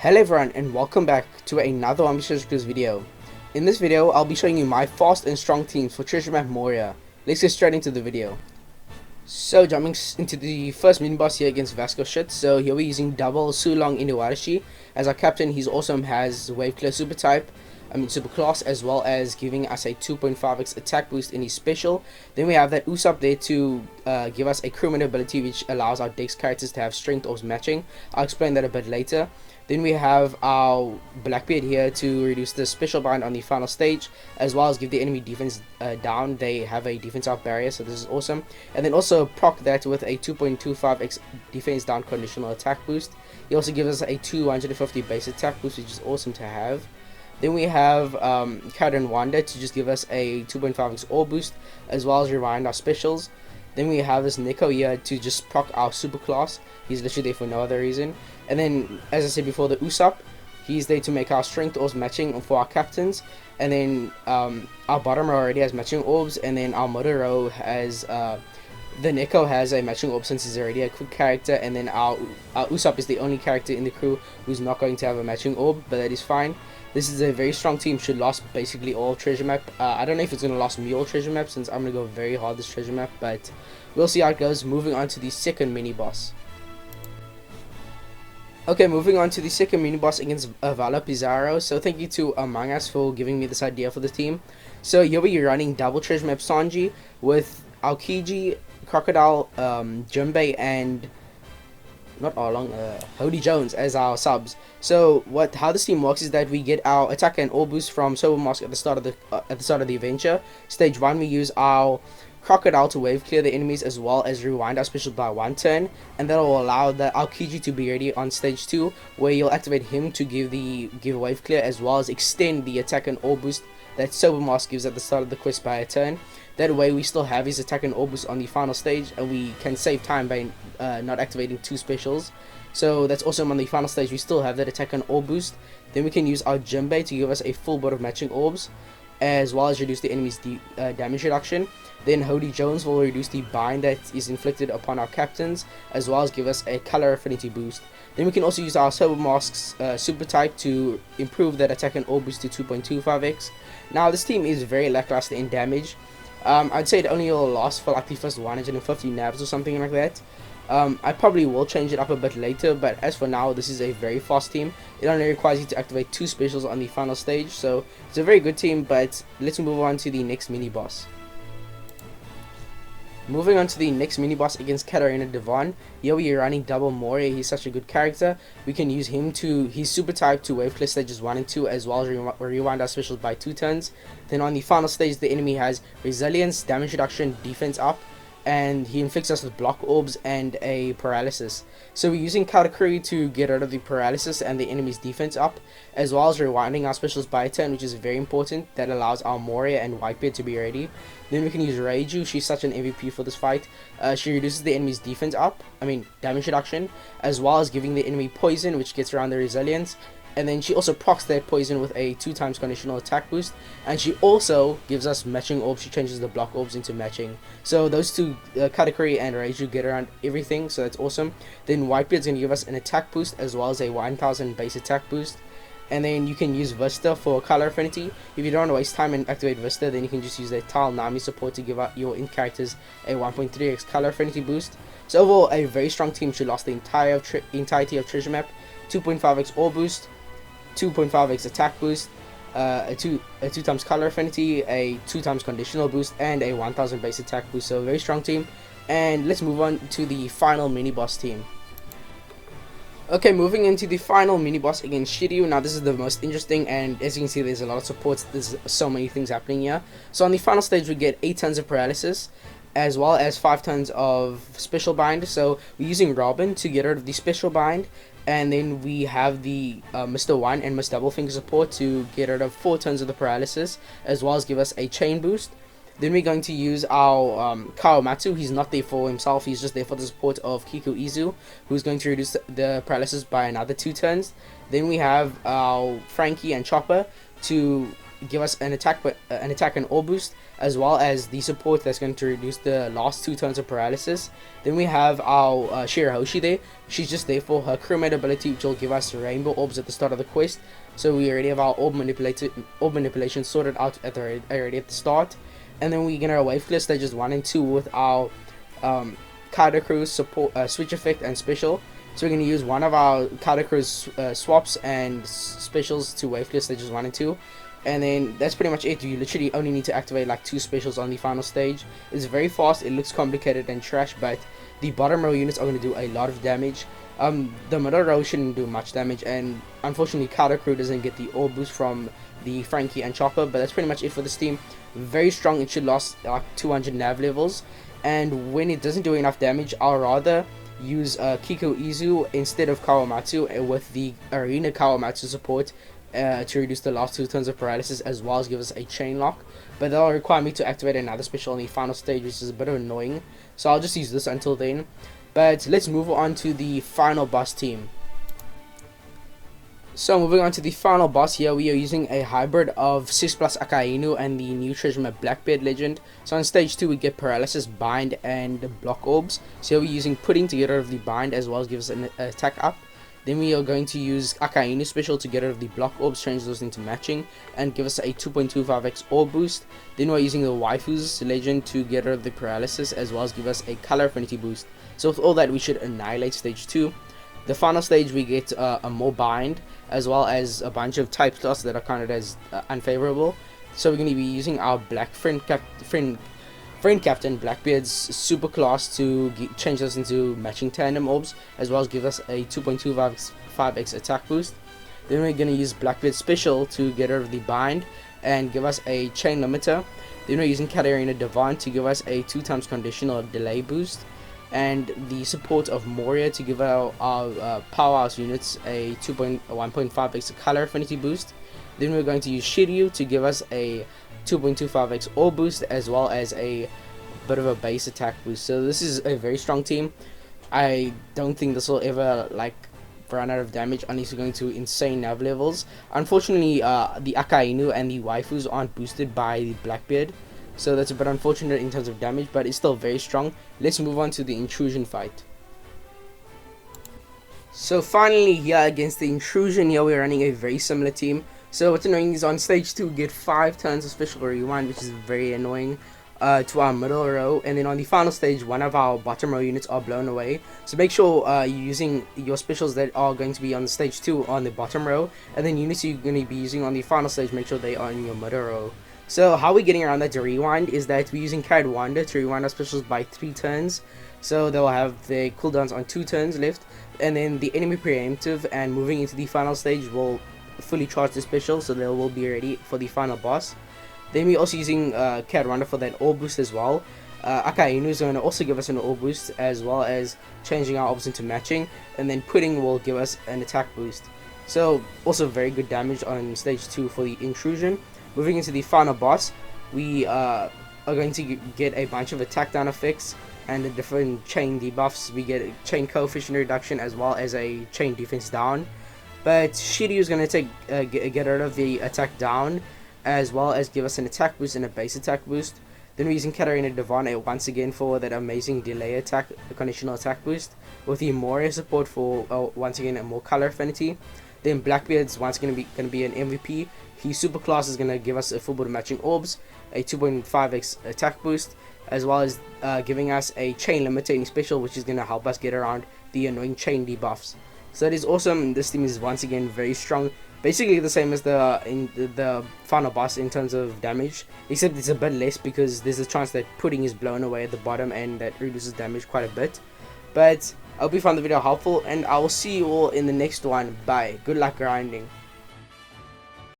Hello everyone and welcome back to another Ambitious Cruise video. In this video, I'll be showing you my fast and strong teams for treasure map Moria. Let's get straight into the video. So jumping into the first mini boss here against Vasco Shit. So here we're using double Sulong Inuarashi. As our captain, he's also has wave clear super class, as well as giving us a 2.5x attack boost in his special. Then we have that Usopp there to give us a crewman ability, which allows our Dex characters to have strength or matching. I'll explain that a bit later. Then we have our Blackbeard here to reduce the special bind on the final stage, as well as give the enemy defense down. They have a defense out barrier, so this is awesome. And then also proc that with a 2.25x defense down conditional attack boost. He also gives us a 250 base attack boost, which is awesome to have. Then we have Karen Wanda to just give us a 2.5x ore boost, as well as rewind our specials. Then we have this Neko here to just proc our super class. He's literally there for no other reason. And then, as I said before, the Usopp, he's there to make our strength orbs matching for our captains. And then our bottom row already has matching orbs, and then our middle row has the Neko has a matching orb since he's already a quick character, and then our Usopp is the only character in the crew who's not going to have a matching orb, but that is fine. This is a very strong team, should last basically all treasure map. I don't know if it's going to last me all treasure map, since I'm going to go very hard this treasure map, but we'll see how it goes. Moving on to the second mini boss. Okay, moving on to the second mini boss against Vala Pizarro. So thank you to Among Us for giving me this idea for the team. So here we're running double treasure map Sanji with Aokiji, Crocodile, Junbei, and not Arlong, Hody Jones as our subs. So how this team works is that we get our attack and ore boost from Sober Mask at the start of the adventure. Stage 1 we use our Crocodile to wave clear the enemies, as well as rewind our special by 1 turn, and that will allow the Aokiji to be ready on stage 2, where you'll activate him to give wave clear, as well as extend the attack and ore boost that Sober Mask gives at the start of the quest by a turn. That way we still have his attack and ore boost on the final stage, and we can save time by not activating 2 specials. So that's awesome. On the final stage we still have that attack and ore boost. Then we can use our Junbei to give us a full board of matching orbs, as well as reduce the enemy's damage reduction. Then Hody Jones will reduce the bind that is inflicted upon our captains, as well as give us a color affinity boost. Then we can also use our Sober Mask's super type to improve that attack and ore boost to 2.25x. Now this team is very lackluster in damage. I'd say it only will last for like the first 150 navs or something like that. I probably will change it up a bit later, but as for now, this is a very fast team. It only requires you to activate 2 specials on the final stage, so it's a very good team. But let's move on to the next mini boss. Moving on to the next mini boss against Katarina Devon. Here we are running double Moria. He's such a good character. We can use him to his super type to wave clear stages 1 and 2, as well as rewind our specials by 2 turns. Then on the final stage, the enemy has resilience, damage reduction, defense up, and he inflicts us with block orbs and a paralysis. So we're using Katakuri to get rid of the paralysis and the enemy's defense up, as well as rewinding our specials by a turn, which is very important. That allows our Moria and Whitebeard to be ready. Then we can use Reiju. She's such an MVP for this fight. She reduces the enemy's defense damage reduction, as well as giving the enemy poison, which gets around the resilience. And then she also procs that poison with a 2x conditional attack boost, and she also gives us matching orbs. She changes the block orbs into matching. So those two, Katakuri and Reiju, get around everything, so that's awesome. Then Whitebeard's going to give us an attack boost, as well as a 1000 base attack boost. And then you can use Vista for color affinity. If you don't want to waste time and activate Vista, then you can just use the Tal Nami support to give out your in characters a 1.3x color affinity boost. So overall, a very strong team, should last the entirety of treasure map. 2.5x ore boost, 2.5x attack boost, a 2 times color affinity, a 2 times conditional boost, and a 1000 base attack boost. So a very strong team. And let's move on to the final mini boss team. Okay, moving into the final mini boss against Shiryu. Now this is the most interesting, and as you can see, there's a lot of supports. There's so many things happening here. So on the final stage we get 8 tons of paralysis, as well as 5 tons of special bind. So we're using Robin to get rid of the special bind, and then we have the Mr. 1 and Miss Doublefinger support to get rid of 4 tons of the paralysis, as well as give us a chain boost. Then we're going to use our Kawamatsu. He's not there for himself, he's just there for the support of Kiku Izu, who's going to reduce the paralysis by another 2 turns. Then we have our Frankie and Chopper to give us an attack and all boost, as well as the support that's going to reduce the last 2 turns of paralysis. Then we have our Shirahoshi there. She's just there for her crewmate ability, which will give us rainbow orbs at the start of the quest. So we already have our orb manipulation sorted out already at the start. And then we get our wave clear stages 1 and 2 with our Kaido Crew support switch effect and special. So we're going to use one of our Kaido Crew's swaps and specials to wave clear stages 1 and 2. And then that's pretty much it. You literally only need to activate like 2 specials on the final stage. It's very fast, it looks complicated and trash, but the bottom row units are going to do a lot of damage. The middle row shouldn't do much damage, and unfortunately Kaido Crew doesn't get the all boost from the Frankie and Chopper, but that's pretty much it for this team. Very strong, it should last like 200 nav levels, and when it doesn't do enough damage, I'll rather use Kiko Izu instead of Kawamatsu with the Arena Kawamatsu support to reduce the last 2 turns of paralysis, as well as give us a chain lock. But that'll require me to activate another special on the final stage, which is a bit annoying, so I'll just use this until then. But let's move on to the final boss team. So moving on to the final boss here, we are using a hybrid of 6+ Akainu and the new treasure map Blackbeard Legend. So on stage 2 we get paralysis, bind and block orbs. So we're using pudding to get rid of the bind, as well as give us an attack up. Then we are going to use Akainu special to get rid of the block orbs, change those into matching, and give us a 2.25x orb boost. Then we're using the waifu's legend to get rid of the paralysis, as well as give us a color affinity boost. So with all that, we should annihilate stage 2. The final stage we get a more bind, as well as a bunch of type slots that are counted as unfavorable. So we're going to be using our black friend captain Blackbeard's super class to change us into matching tandem orbs, as well as give us a 2.25x attack boost. Then we're going to use Blackbeard's special to get rid of the bind and give us a chain limiter. Then we're using Katarina Devon to give us a 2x conditional delay boost, and the support of Moria to give our powerhouse units a 1.5x color affinity boost. Then we're going to use Shiryu to give us a 2.25x orb boost, as well as a bit of a base attack boost. So this is a very strong team. I don't think this will ever like run out of damage unless you're going to insane nav levels. Unfortunately, the Akainu and the waifus aren't boosted by the Blackbeard, so that's a bit unfortunate in terms of damage, but it's still very strong. Let's move on to the intrusion fight. So finally here against the intrusion, here we're running a very similar team. So what's annoying is on stage 2 we get 5 turns of special rewind, which is very annoying to our middle row, and then on the final stage one of our bottom row units are blown away. So make sure you're using your specials that are going to be on stage 2 on the bottom row, and then units you're going to be using on the final stage, make sure they are in your middle row. So how we're getting around that to rewind is that we're using Carried Wander to rewind our specials by 3 turns. So they'll have their cooldowns on 2 turns left, and then the enemy preemptive and moving into the final stage will fully charge the special, so they will be ready for the final boss. Then we're also using Carried Wander for that orb boost as well. Akainu is going to also give us an orb boost, as well as changing our orbs into matching, and then pudding will give us an attack boost. So also very good damage on stage 2 for the intrusion. Moving into the final boss, we are going to get a bunch of attack down effects and the different chain debuffs. We get a chain coefficient reduction, as well as a chain defense down. But Shiryu is going to get rid of the attack down, as well as give us an attack boost and a base attack boost. Then we're using Katarina Devon once again for that amazing delay attack, a conditional attack boost, with the Moria support for once again a more color affinity. Then Blackbeard's once going to be an MVP. His super class is going to give us a full board of matching orbs, a 2.5x attack boost, as well as giving us a chain limiter special, which is going to help us get around the annoying chain debuffs. So that is awesome. This team is once again very strong. Basically the same as the final boss in terms of damage, except it's a bit less because there's a chance that pudding is blown away at the bottom, and that reduces damage quite a bit. But I hope you found the video helpful, and I will see you all in the next one. Bye. Good luck grinding.